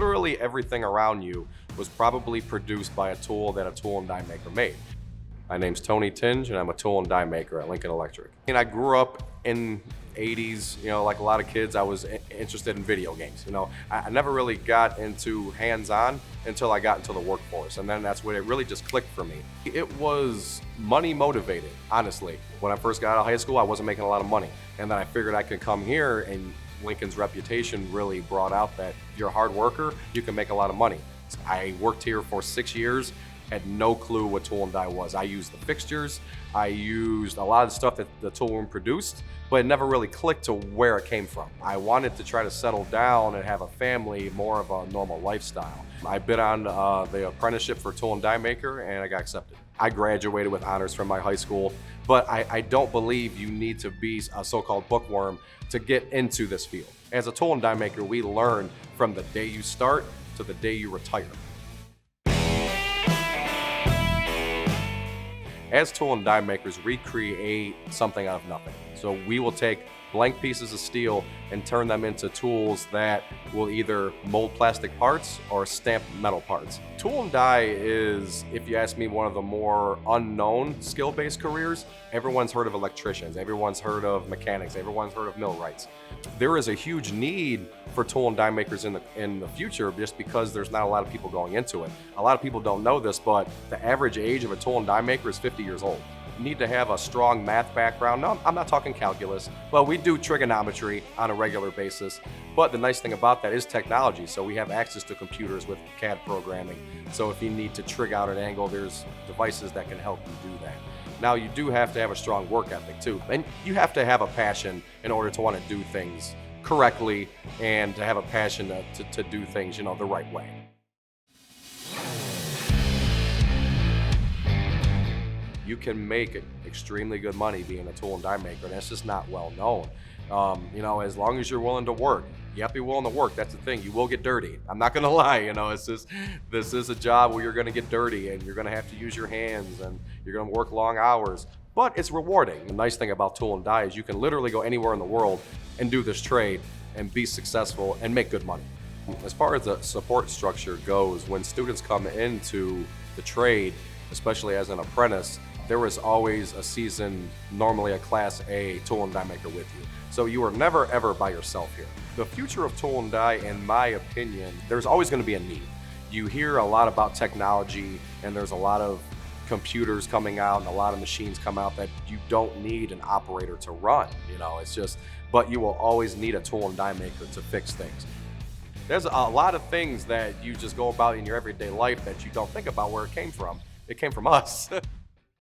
literally everything around you was probably produced by a tool that a tool and die maker made. My name's Tony Tinge, and I'm a tool and die maker at Lincoln Electric. And I grew up in 80s, like a lot of kids, I was interested in video games. I never really got into hands-on until I got into the workforce, and then that's when it really just clicked for me. It was money motivated, honestly. When I first got out of high school, I wasn't making a lot of money, and then I figured I could come here, and Lincoln's reputation really brought out that if you're a hard worker, you can make a lot of money. I worked here for 6 years. Had no clue what tool and die was. I used the fixtures, I used a lot of the stuff that the tool room produced, but it never really clicked to where it came from. I wanted to try to settle down and have a family, more of a normal lifestyle. I bid on the apprenticeship for tool and die maker, and I got accepted. I graduated with honors from my high school, but I don't believe you need to be a so-called bookworm to get into this field. As a tool and die maker, we learn from the day you start to the day you retire. As tool and die makers, we create something out of nothing. So we will take blank pieces of steel and turn them into tools that will either mold plastic parts or stamp metal parts. Tool and die is, if you ask me, one of the more unknown skill-based careers. Everyone's heard of electricians, everyone's heard of mechanics, everyone's heard of millwrights. There is a huge need for tool and die makers in the future, just because there's not a lot of people going into it. A lot of people don't know this, but the average age of a tool and die maker is 50 years old. You need to have a strong math background. No, I'm not talking calculus, but we do trigonometry on a regular basis. But the nice thing about that is technology. So we have access to computers with CAD programming. So if you need to trig out an angle, there's devices that can help you do that. Now, you do have to have a strong work ethic too. And you have to have a passion in order to want to do things correctly and to have a passion to do things, the right way. You can make extremely good money being a tool and die maker, and that's just not well known. As long as you're willing to work, you have to be willing to work. That's the thing. You will get dirty. I'm not gonna lie. It's just, this is a job where you're gonna get dirty and you're gonna have to use your hands and you're gonna work long hours, but it's rewarding. The nice thing about tool and die is you can literally go anywhere in the world and do this trade and be successful and make good money. As far as the support structure goes, when students come into the trade, especially as an apprentice, there was always a seasoned, normally a Class A tool and die maker with you. So you are never ever by yourself here. The future of tool and die, in my opinion, there's always going to be a need. You hear a lot about technology, and there's a lot of computers coming out and a lot of machines come out that you don't need an operator to run. But you will always need a tool and die maker to fix things. There's a lot of things that you just go about in your everyday life that you don't think about where it came from. It came from us.